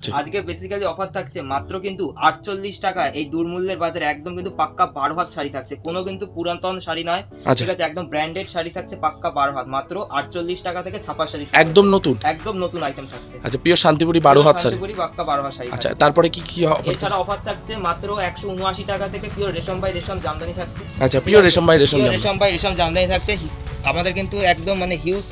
আজকে basically offer থাকছে মাত্র কিন্তু 48 টাকা। এই দুর্মূল্যের বাজারে একদম কিন্তু পাক্কা 12 হাত শাড়ি থাকছে, কোনো কিন্তু পুরাতন শাড়ি নয়, ঠিক আছে? একদম ব্র্যান্ডেড শাড়ি থাকছে পাক্কা 12 হাত, মাত্র 48 টাকা থেকে ছাপা শাড়ি একদম নতুন, একদম নতুন আইটেম থাকছে। আচ্ছা, পিওর শান্তিপুরি 12 হাত শাড়ি, শান্তিপুরি পাক্কা 12 হাত শাড়ি। আচ্ছা, তারপরে কি কি অফার? এছাড়া অফার থাকছে মাত্র 179 টাকা থেকে পিওর রেশম বাই রেশম জামদানি থাকছে। আচ্ছা, পিওর রেশম বাই রেশম জামদানি থাকছে। আমাদের কিন্তু একদম মানে হিউজ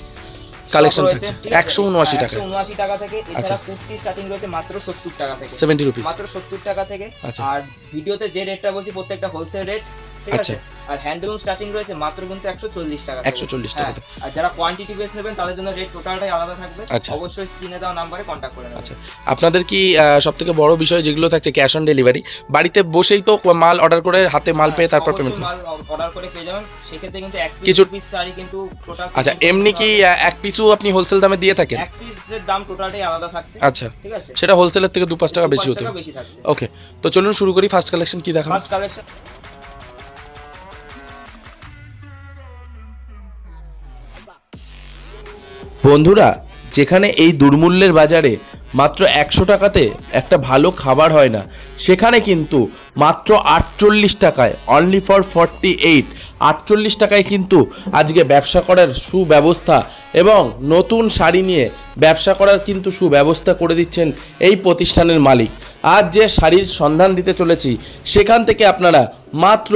কালেকশন থাকছে 179 টাকা, 179 টাকা থেকে। এছাড়া কুর্তি স্টার্টিং রয়েছে মাত্র 70 টাকা থেকে, 70 রুপিস, মাত্র 70 টাকা থেকে। আর ভিডিওতে যে রেটটা বলছি প্রত্যেকটা হোলসেল রেট, ঠিক আছে? আর হ্যান্ডলুম স্টার্টিং রয়েছে মাত্র কিন্তু 140 টাকা, 140 টাকা। আর যারা কোয়ান্টিটি বেস নেবেন তাদের জন্য রেট টোটালটাই আলাদা থাকবে। অবশ্যই স্ক্রিনে দেওয়া নম্বরে কন্টাক্ট করে নেবেন। আচ্ছা, আপনাদের কি সবথেকে বড় বিষয় যেগুলো থাকছে ক্যাশ অন ডেলিভারি? বাড়িতে বসেই তো মাল অর্ডার করে হাতে মাল পেয়ে তারপর পেমেন্ট মাল অর্ডার করে পেয়ে যাবেন। সেক্ষেত্রে কিন্তু এক পিস শাড়ি কিন্তু টোটাল। আচ্ছা, এমনি কি এক পিসও আপনি হোলসেল দামে দিয়ে থাকেন? এক পিসের দাম টোটালটাই আলাদা থাকছে। আচ্ছা, ঠিক আছে, সেটা হোলসেলের থেকে 2-5 টাকা বেশি হতো। ওকে, তো চলুন শুরু করি। ফার্স্ট কালেকশন কি দেখাবো? ফার্স্ট কালেকশন বন্ধুরা, যেখানে এই দুর্মূল্যের বাজারে মাত্র 100 টাকাতে একটা ভালো খাবার হয় না, সেখানে কিন্তু মাত্র 48 টাকায়, অনলি ফর 48 টাকায় কিন্তু আজকে ব্যবসা করার সুব্যবস্থা এবং নতুন শাড়ি নিয়ে ব্যবসা করার কিন্তু সুব্যবস্থা করে দিচ্ছেন এই প্রতিষ্ঠানের মালিক। আজ যে শাড়ির সন্ধান দিতে চলেছি, সেখান থেকে আপনারা মাত্র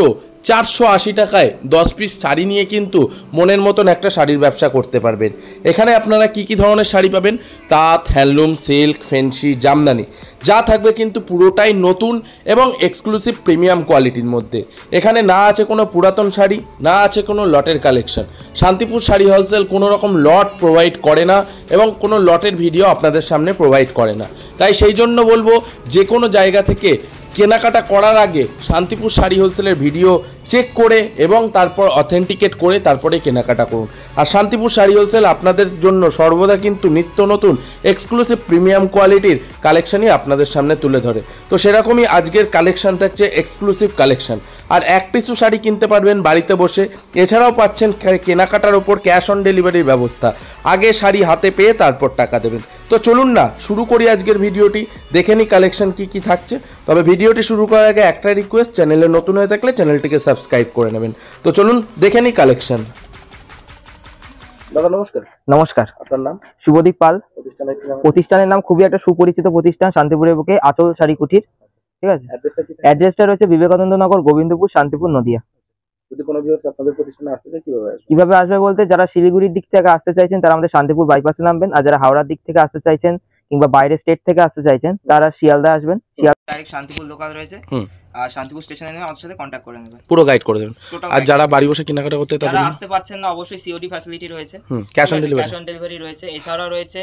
480 টাকায় 10 পিস শাড়ি নিয়ে কিন্তু মনের মতন একটা শাড়ির ব্যবসা করতে পারবেন। এখানে আপনারা কি কি ধরনের শাড়ি পাবেন? তাঁত, হ্যান্ডলুম, সিল্ক, ফ্যান্সি, জামদানি, যা থাকবে কিন্তু পুরোটাই নতুন এবং এক্সক্লুসিভ প্রিমিয়াম কোয়ালিটির মধ্যে। এখানে না আছে কোনো পুরাতন শাড়ি, না আছে কোনো লটের কালেকশন। শান্তিপুর শাড়ি হোলসেল কোনো রকম লট প্রোভাইড করে না এবং কোনো লটের ভিডিও আপনাদের সামনে প্রোভাইড করে না। তাই সেই জন্য বলবো, যে কোনো জায়গা থেকে কেনাকাটা করার আগে শান্তিপুর শাড়ি হোলসেলের ভিডিও চেক করে এবং তারপর অথেন্টিকেট করে তারপরে কেনাকাটা করুন। আর শান্তিপুর শাড়ি হোলসেল আপনাদের জন্য সর্বদা কিন্তু নিত্য নতুন এক্সক্লুসিভ প্রিমিয়াম কোয়ালিটির কালেকশনই আপনাদের সামনে তুলে ধরে। তো সেরকমই আজকের কালেকশন থাকছে এক্সক্লুসিভ কালেকশন। আর এক পিসু শাড়ি কিনতে পারবেন বাড়িতে বসে। এছাড়াও পাচ্ছেন কেনাকাটার ওপর ক্যাশ অন ডেলিভারির ব্যবস্থা। আগে শাড়ি হাতে পেয়ে তারপর টাকা দেবেন। তো চলুন না শুরু করি আজকের ভিডিওটি, দেখে নিই কালেকশন কি কি থাকছে। তবে ভিডিওটি শুরু করার আগে একটাই রিকোয়েস্ট, চ্যানেলে নতুন হয়ে থাকলে চ্যানেলটিকে সাবস্ক্রাইব করে নেবেন। তো চলুন দেখে নিই কালেকশন। দাদা নমস্কার। নমস্কার, আপনার নাম? শুভদীপ পাল। প্রতিষ্ঠানের নাম খুবই একটা সুপরিচিত প্রতিষ্ঠান, শান্তিপুরের বুকে আঁচল শাড়ি কুটির। ঠিক আছে, অ্যাড্রেসটা রয়েছে বিবেকানন্দ নগর, গোবিন্দপুর, শান্তিপুর, নদিয়া। যদি কোনো ভিউয়ার্স আপনাদের প্রতিষ্ঠানে আসতে চায় কিভাবে আসবে বলতে, যারা শিলিগুড়ির দিক থেকে আসতে চাইছেন তারা আমাদের শান্তিপুর বাইপাসে নামবেন। আর যারা হাওড়ার দিক থেকে আসতে চাইছেন কিংবা বাইরের স্টেট থেকে আসতে চাইছেন তারা শিয়ালদা আসবেন। ডাইরেক্ট শান্তিপুর লোকাল রয়েছে, আর শান্তিপুর স্টেশনে নিয়ে আমাদের সাথে কন্ট্যাক্ট করে নেবেন, পুরো গাইড করে দেবেন। আর যারা বাড়ি বসে কেনাকাটা করতে তারা আসতে পারছেন না, অবশ্যই সিওডি ফ্যাসিলিটি রয়েছে, ক্যাশ অন ডেলিভারি রয়েছে। এছাড়াও রয়েছে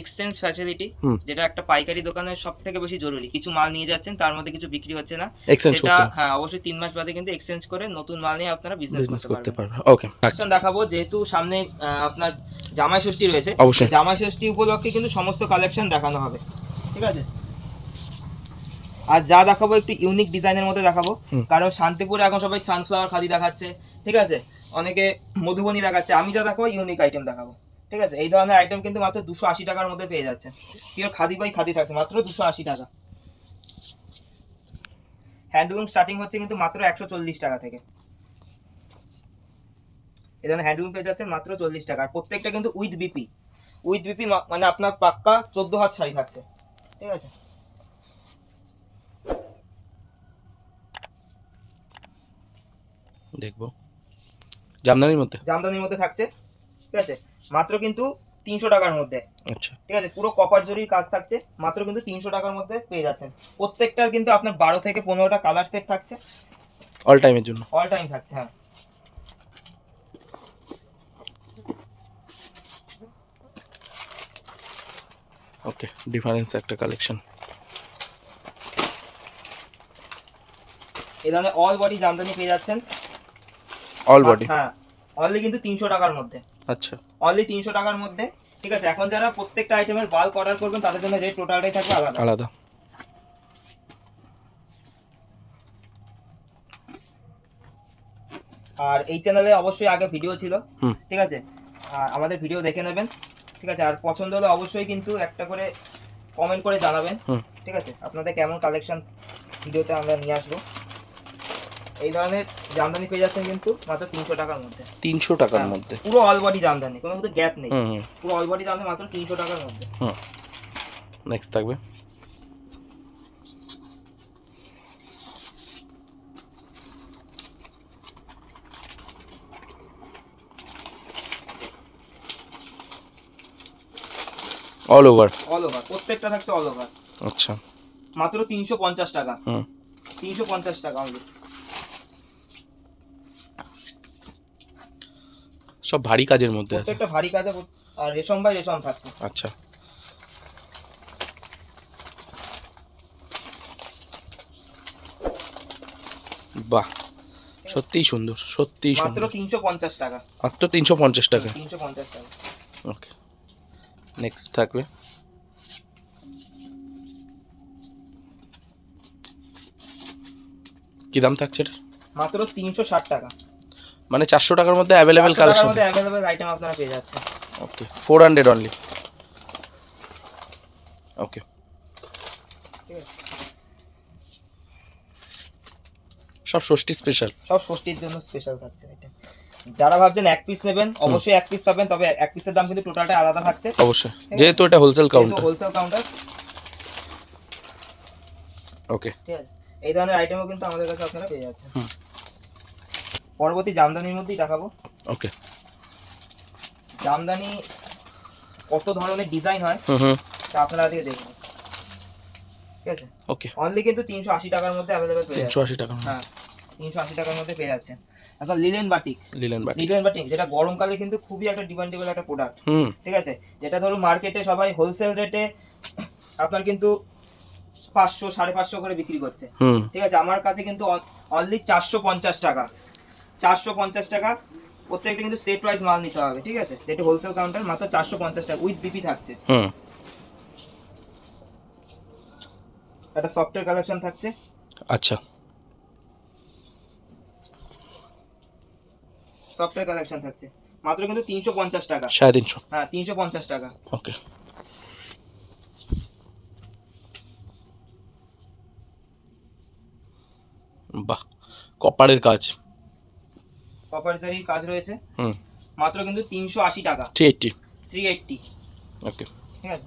এক্সচেঞ্জ ফ্যাসিলিটি, যেটা একটা পাইকারি দোকানের সবথেকে বেশি জরুরি। কিছু মাল নিয়ে যাচ্ছেন, তার মধ্যে কিছু বিক্রি হচ্ছে না, সেটা হ্যাঁ অবশ্যই 3 মাস বাদে কিন্তু এক্সচেঞ্জ করে নতুন মাল নিয়ে আপনারা বিজনেস করতে পারবেন। ওকে, আচ্ছা দেখাবো, যেহেতু সামনে আপনার জামাই ষষ্ঠী রয়েছে, জামাই ষষ্ঠী উপলক্ষে কিন্তু সমস্ত কালেকশন দেখানো হবে, ঠিক আছে? আর যা দেখাবো একটু ইউনিক ডিজাইনের মধ্যে দেখাবো, কারণ শান্তিপুরে এখন সবাই সানফ্লাওয়ার খাদি দেখাচ্ছে, ঠিক আছে? অনেকে মধুবনী দেখাচ্ছে, আমি যা দেখাবো ইউনিক আইটেম দেখাবো, ঠিক আছে? এই ধরনের আইটেম কিন্তু মাত্র 280 টাকার মধ্যে পেয়ে যাচ্ছে। পিওর খাদি বাই খাদি থাকছে মাত্র 280 টাকা। হ্যান্ডলুম স্টার্টিং হচ্ছে কিন্তু মাত্র 140 টাকা থেকে। এই ধরনের হ্যান্ডলুম পেয়ে যাচ্ছে মাত্র 40 টাকা। আর প্রত্যেকটা কিন্তু উইথ বিপি মানে আপনার পাক্কা 14 হাত শাড়ি থাকছে, ঠিক আছে? দেখবো জামদানির মধ্যে থাকছে, ঠিক আছে? মাত্র কিন্তু 300 টাকার মধ্যে। আচ্ছা, ঠিক আছে, পুরো কপার জরির কাজ থাকছে, মাত্র কিন্তু 300 টাকার মধ্যে পেয়ে যাচ্ছেন। প্রত্যেকটার কিন্তু আপনার 12 থেকে 15টা কালার সেট থাকছে, অল টাইমের জন্য, অল টাইম থাকছে। হ্যাঁ, ওকে, ডিফারেন্স একটা কালেকশন। এই ধরনের অল বডি জামদানি পেয়ে যাচ্ছেন, অল বডি, হ্যাঁ অনলি কিন্তু 300 টাকার মধ্যে। আচ্ছা, অনলি 300 টাকার মধ্যে, ঠিক আছে? এখন যারা প্রত্যেকটা আইটেমের বাল্ক অর্ডার করবেন তাদের জন্য রেট টোটালটাই থাকবে আলাদা। আর এই চ্যানেলে অবশ্যই আগে ভিডিও ছিল, ঠিক আছে? আমাদের ভিডিও দেখে নেবেন, ঠিক আছে? আর পছন্দ হলে অবশ্যই কিন্তু একটা করে কমেন্ট করে জানাবেন। হুম। ঠিক আছে, আপনাদের কেমন কালেকশন ভিডিওতে আমরা নিয়ে আসবো। এই ধরনের জামদানি পেয়ে যাচ্ছেন কিন্তু মাত্র 300 টাকার মধ্যে। 300 টাকার হ্যাঁ, মধ্যে পুরো অল বডি জামদানি, কোনো কিন্তু গ্যাপ নেই। হুম হুম। পুরো অল বডি জামদানি মাত্র 300 টাকার মধ্যে। নেক্সট থাকবে অল ওভার। অল ওভার, প্রত্যেকটা থাকছে অল ওভার। আচ্ছা, মাত্র 350 টাকা। হুম। 350 টাকা অনলি। সব ভারী কাজের মধ্যে আছে। প্রত্যেকটা ভারী কাজে, আর রেশম বাই রেশম থাকছে। আচ্ছা, বাহ, সত্যিই সুন্দর, সত্যিই মাত্র সুন্দর। 350 টাকা। মাত্র 350 টাকা। 350 টাকা। ওকে, নেক্সট থাকবে কি দাম থাকছে এটা? মাত্র 360 টাকা। মানে 400 টাকার মধ্যে অ্যাভেলেবেল 400 টাকার কালেকশন। মধ্যে অ্যাভেলেবল আইটেম আপনারা পেয়ে যাচ্ছেন। ওকে, 400 অনলি। ওকে, ঠিক আছে, সব ষষ্ঠী স্পেশাল। সব ষষ্ঠীর জন্য স্পেশাল থাকছে আইটেম। যারা ভাবছেন এক পিস নেবেন, অবশ্যই এক পিস পাবেন, তবে এক পিসের দাম কিন্তু টোটালটা আলাদা থাকছে। অবশ্যই, যেহেতু এটা wholesale counter. Wholesale counter. Okay, ঠিক আছে, এই ধরনের আইটেমও কিন্তু আমাদের কাছে আপনারা পেয়ে যাচ্ছেন। পরবর্তী জামদানির মধ্যেই দেখাবো। ওকে, জামদানি কত ধরনের ডিজাইন হয় হুম, তা আপনারা আজকে দেখবেন। ঠিক আছে, ওকে, অনলি কিন্তু 380 টাকার মধ্যে অ্যাভেলেবল পেয়ে যাচ্ছেন। 380 টাকা। হ্যাঁ, 380 টাকার মধ্যে পেয়ে যাচ্ছেন। এখন লিলেন বাটিক। লিলেন বাটি। লিলেন বাটিক যেটা গরমকালে কিন্তু খুবই একটা ডিমান্ডেবল একটা প্রোডাক্ট। হুম, ঠিক আছে, যেটা ধরুন মার্কেটে সবাই হোলসেল রেটে আপনার কিন্তু 500 550 করে বিক্রি করছে। হুম, ঠিক আছে, আমার কাছে কিন্তু অনলি 450 টাকা। 450 টাকা প্রত্যেকটা কিন্তু সেট ওয়াইজ মাল নিতে হবে। ঠিক আছে, যেটা হোলসেল কাউন্টার মাত্র 450 টাকা উইথ বিপি থাকছে। হুম। একটা সফটওয়্যার কালেকশন থাকছে। আচ্ছা, সফটওয়্যার কালেকশন থাকছে মাত্র কিন্তু 350 টাকা। 350। হ্যাঁ, 350 টাকা। ওকে, বাহ, কপারের কাজ। কপারজারির কাজ রয়েছে। হুম, মাত্র কিন্তু 380 টাকা। 380। 380। ওকে, ঠিক আছে,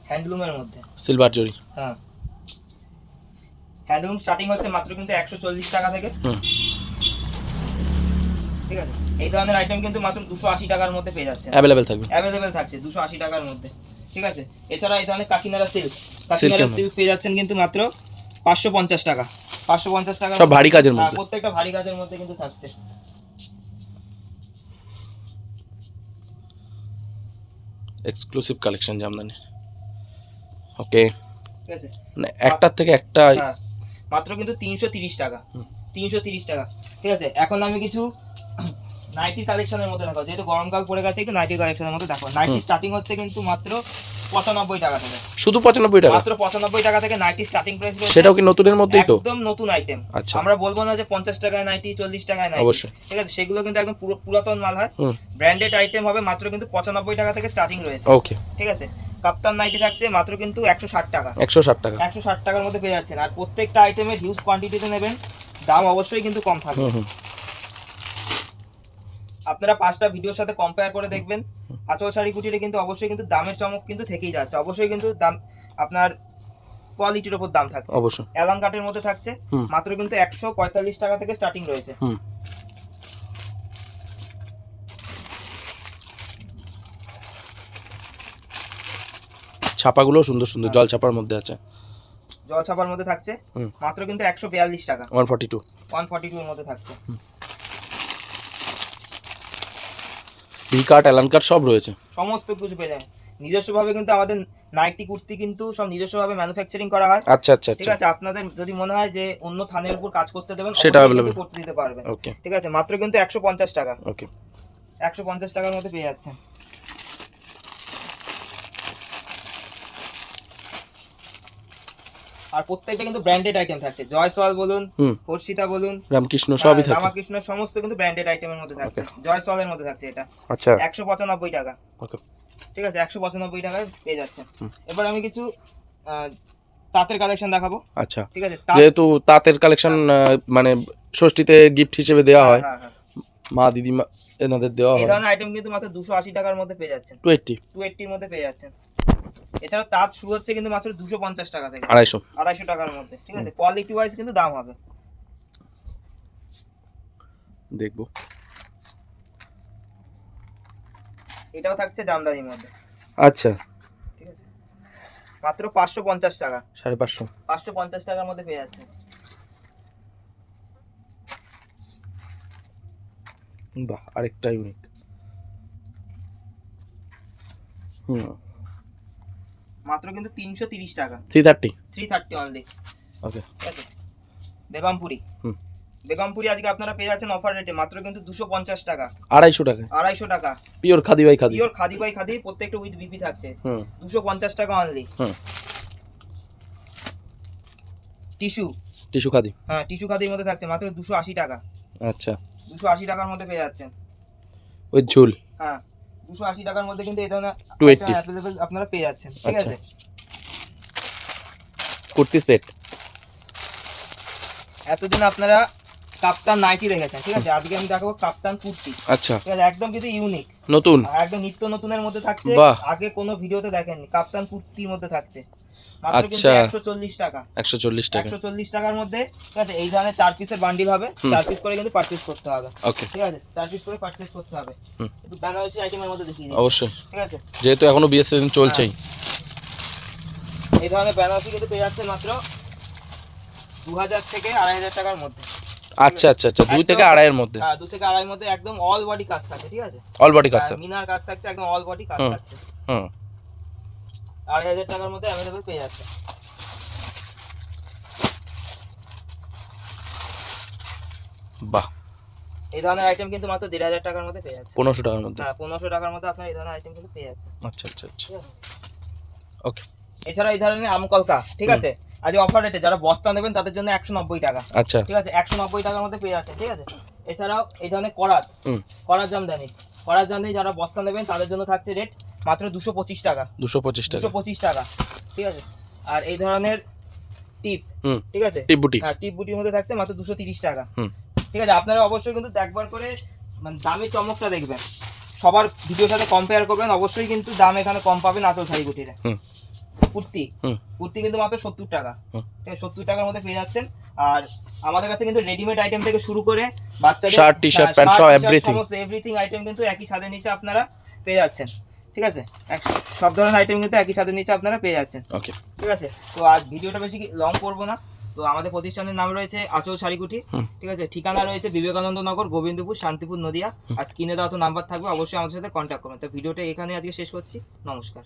হ্যান্ডলুমের মধ্যে। সিলভার জরি। হ্যাঁ, হ্যান্ডলুম স্টার্টিং হচ্ছে মাত্র কিন্তু 140 টাকা থেকে। হুম, ঠিক আছে, এই ধরনের আইটেম কিন্তু মাত্র 280 টাকার মধ্যে পেয়ে যাচ্ছে। অ্যাভেলেবেল থাকবে। অ্যাভেলেবেল থাকছে 280 টাকার মধ্যে। ঠিক আছে, এছাড়া এই ধরনের কাকিনাড়া সিল্ক সিল্কের সিল্ক পেয়ে যাচ্ছেন কিন্তু মাত্র 550 টাকা। 550 টাকা। সব ভারী কাজের মধ্যে। প্রত্যেকটা ভারী কাজের মধ্যে কিন্তু থাকছে। Exclusive collection Jamdani. ওকে, ঠিক আছে, মানে একটার থেকে একটা। হ্যাঁ, মাত্র কিন্তু 330 টাকা। 330 টাকা। ঠিক আছে, এখন আমি কিছু নাইটি কালেকশনের মধ্যে দেখাবো, যেহেতু গরমকাল পড়ে গেছে একটু নাইটি কালেকশনের মধ্যে দেখো। নাইটি স্টার্টিং হচ্ছে কিন্তু মাত্র 95 টাকা থেকে। শুধু 95 টাকা? মাত্র 95 টাকা থেকে নাইটি স্টার্টিং প্রাইস রয়েছে। সেটাও কি নতুনের মধ্যেই তো? একদম নতুন আইটেম। আচ্ছা, আমরা বলবো না যে 50 টাকায় নাইটি, 40 টাকায় নাইটি। অবশ্যই। ঠিক আছে, সেগুলো কিন্তু একদম পুরাতন মাল হয়। ব্র্যান্ডেড আইটেম হবে, মাত্র কিন্তু 95 টাকা থেকে স্টার্টিং রয়েছে। ওকে, ঠিক আছে, কাপ্তান নাইটি থাকছে মাত্র কিন্তু 160 টাকা। 160 টাকা। 160 টাকার মধ্যে পেয়ে যাচ্ছেন। আর প্রত্যেকটা আইটেমের হিউজ কোয়ান্টিটিতে নেবেন, দাম অবশ্যই কিন্তু কম থাকবে। আপনারা 5টা ভিডিওর সাথে কম্পেয়ার করে দেখবেন। আঁচল শাড়ি কুটিরে কিন্তু অবশ্যই কিন্তু দামের চমক কিন্তু থেকেই যাচ্ছে। অবশ্যই কিন্তু দাম আপনার কোয়ালিটির উপর দাম থাকছে। অবশ্যই। অ্যালান কাটের মধ্যে থাকছে মাত্র কিন্তু 145 টাকা থেকে স্টার্টিং রয়েছে। ছাপাগুলো সুন্দর সুন্দর জল ছাপার মধ্যে আছে। জল ছাপার মধ্যে থাকছে মাত্র কিন্তু 142 টাকা। 142। 142 এর মধ্যে থাকছে। ভিকাট, অ্যালান কাট সব রয়েছে। সমস্ত কিছু পেয়ে যাবেন। নিজস্বভাবে কিন্তু আমাদের নাইটি কুর্তি কিন্তু সব নিজস্বভাবে ম্যানুফ্যাকচারিং করা হয়। আচ্ছা আচ্ছা। ঠিক আছে, আপনাদের যদি মনে হয় যে অন্য থানের উপর কাজ করতে দেবেন, সেটা অবশ্যই কিন্তু করতে দিতে পারবেন। ওকে, ঠিক আছে, মাত্র কিন্তু 150 টাকা। ওকে, 150 টাকার মধ্যে পেয়ে যাচ্ছেন। আর প্রত্যেকটা কিন্তু ব্র্যান্ডেড আইটেম থাকছে। জয়সওয়াল বলুন, হর্ষিতা বলুন, রামকৃষ্ণ সবই থাকছে। রামকৃষ্ণ সমস্ত কিন্তু ব্র্যান্ডেড আইটেমের মধ্যে থাকছে। জয়সওয়ালের মধ্যে থাকছে এটা। আচ্ছা, 195 টাকা। ওকে, ঠিক আছে 195 টাকায় পেয়ে যাচ্ছেন। এবার আমি কিছু তাঁতের কালেকশন দেখাবো। আচ্ছা, ঠিক আছে, যেহেতু তাঁতের কালেকশন মানে ষষ্ঠীতে গিফট হিসেবে দেওয়া হয়, মা দিদিমা এনাদের দেওয়া হয়। এই ধরনের আইটেম কিন্তু মাত্র 280 টাকার মধ্যে পেয়ে যাচ্ছেন, 280 এর মধ্যে পেয়ে যাচ্ছেন। এছাড়া তাঁত শুরু হচ্ছে কিন্তু মাত্র 250 টাকা থেকে 250 টাকার মধ্যে। ঠিক আছে, কোয়ালিটি ওয়াইজ কিন্তু দাম হবে। দেখবো, এটাও থাকছে জামদানির মধ্যে। আচ্ছা, ঠিক আছে, মাত্র 550 টাকা, 550, 550 টাকার মধ্যে পেয়ে যাচ্ছে। বাহ, আরেকটা ইউনিক। মাত্র কিন্তু 330 টাকা, 330 অনলি। ওকে, ঠিক আছে, বেগমপুরি। বেগমপুরি আজকে আপনারা পেয়ে যাচ্ছেন অফার রেটে মাত্র কিন্তু 250 টাকা, 250 টাকা, pure khadi by khadi, pure khadi by khadi, প্রত্যেকটা উইথ বিপি থাকছে। 250 টাকা অনলি। টিস্যু খাদি, হ্যাঁ টিস্যু খাদির মধ্যে থাকছে মাত্র 280 টাকা। আচ্ছা, 280 টাকার মধ্যে পেয়ে যাচ্ছেন উইথ ঝুল। হ্যাঁ 280 টাকার মধ্যে কিন্তু এই ধরনের 280 अवेलेबल আপনারা পেয়ে যাচ্ছেন। ঠিক আছে, কুর্তি সেট। এতদিন আপনারা কাপ্তান নাইটি রেখেছেন, ঠিক আছে, আজকে আমি দেখাবো কাপ্তান কুর্তি। আচ্ছা, ঠিক আছে, একদম কিন্তু ইউনিক, নতুন, একদম নিত্য নতুনের মধ্যে থাকছে। আগে কোনো ভিডিওতে দেখেননি, কাপ্তান কুর্তির মধ্যে থাকছে মাত্র কিন্তু 140 টাকা, 140 টাকার মধ্যে। ঠিক আছে, এই ধরনের 4 পিসের বান্ডিল হবে, 4 পিস করে কিন্তু পারচেজ করতে হবে। ওকে, ঠিক আছে, 4 পিস করে পারচেজ করতে হবে। একটু বেনারসি আইটেমের মধ্যে দেখিয়ে দিই। অবশ্যই, ঠিক আছে, যেহেতু এখনো বিয়ের সিজন চলছেই। এই ধরনের বেনারসি কিন্তু পেয়ে যাচ্ছে মাত্র 2000 থেকে 2500 টাকার মধ্যে। আচ্ছা আচ্ছা আচ্ছা, 2 থেকে 2.5 এর মধ্যে। হ্যাঁ 2 থেকে 2.5 এর মধ্যে, একদম অল বডি কাজ থাকে। ঠিক আছে, অল বডি কাজ থাকে, মিনার কাজ থাকছে, একদম অল বডি কাজ থাকছে। 2500 টাকার মধ্যে अवेलेबल পেয়ে যাচ্ছে। বাহ, এই ধরনের আইটেম কিন্তু মাত্র 1500 টাকার মধ্যে পেয়ে যাচ্ছে, 1500 টাকার মধ্যে। হ্যাঁ 1500 টাকার মধ্যে আপনারা এই ধরনের আইটেম কিন্তু পেয়ে যাচ্ছে। আচ্ছা আচ্ছা আচ্ছা, ওকে। এছাড়া এই ধরনের আমকলকা, ঠিক আছে, আজ অফার রেটে যারা বস্তা নেবেন তাদের জন্য 190 টাকা। আচ্ছা, ঠিক আছে, 190 টাকার মধ্যে পেয়ে যাচ্ছে। ঠিক আছে, এছাড়াও এই ধরনের করাত জামদানি, যারা বস্তা নেবেন তাদের জন্য থাকছে রেট মাত্র 225 টাকা, 225 টাকা। ঠিক আছে, আর এই ধরনের টিপ, ঠিক আছে, টিপ বুটি, হ্যাঁ টিপ বুটির মধ্যে থাকছে মাত্র 230 টাকা। ঠিক আছে, আপনারা অবশ্যই কিন্তু একবার করে মানে দামের চমকটা দেখবেন, সবার ভিডিওর সাথে কম্পেয়ার করবেন, অবশ্যই কিন্তু দাম এখানে কম পাবেন। আঁচল শাড়ি কুটিরে কুর্তি কিন্তু মাত্র 70 টাকা, ঠিক আছে, 70 টাকার মধ্যে পেয়ে যাচ্ছেন। আর আমাদের কাছে কিন্তু রেডিমেড আইটেম থেকে শুরু করে বাচ্চাদের শার্ট, টি-শার্ট, প্যান্ট সব এভরিথিং আইটেম কিন্তু একই ছাদের নিচে আপনারা পেয়ে যাচ্ছেন। ঠিক আছে, সব ধরনের আইটেম কিন্তু একই ছাদের নিচে আপনারা পেয়ে যাচ্ছেন। ওকে, ঠিক আছে, তো আজ ভিডিওটা বেশি লং করব না। তো আমাদের প্রতিষ্ঠানের নাম রয়েছে আঁচল শাড়িকুটি। ঠিক আছে, ঠিকানা রয়েছে বিবেকানন্দ নগর, গোবিন্দপুর, শান্তিপুর, নদিয়া। আর স্ক্রিনে দেওয়া তো নাম্বার থাকবে, অবশ্যই আমাদের সাথে কন্ট্যাক্ট করবেন। তো ভিডিওটা এখানে আজকে শেষ করছি। নমস্কার।